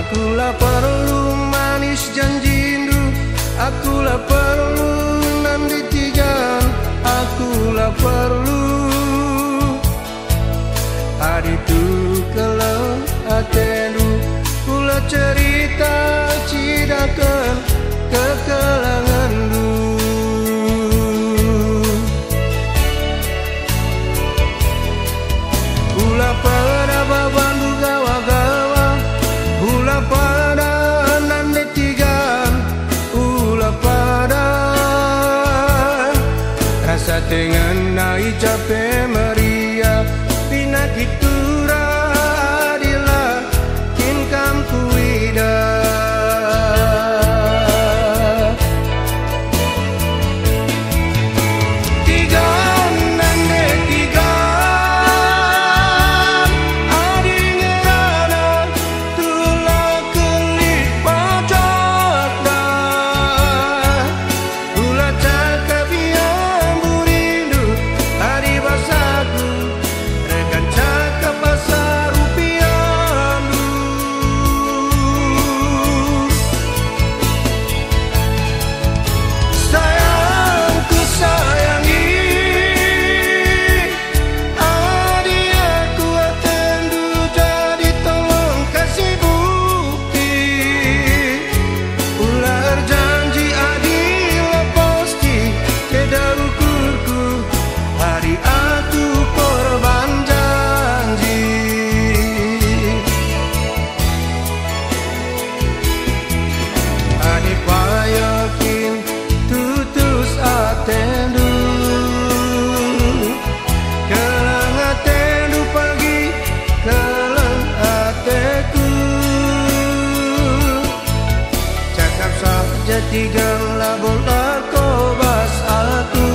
Akulah perlu manis janjindu, akulah perlu nanti tijan, akulah perlu aditu kalau atenu kula cerita cidakan kekelangandu. Kula pada babandu gawa-gawa, kula pada nande tigan, kula pada rasa dengan naik capek meriah pinakit tura adilah kinkam kuida. Tigang labor kobas aku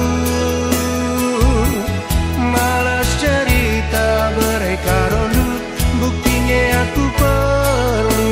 malas cerita mereka rondu, buktinya aku perlu.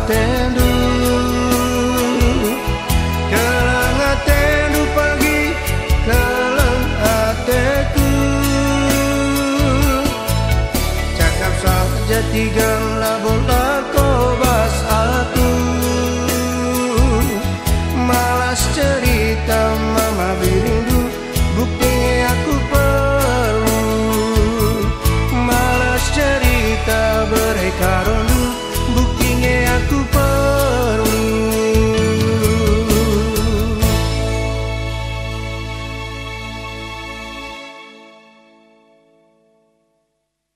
Atendu kelang atendu pagi kelang ateku, cakap saja tigang labor kobas aku malas cerita mama biri.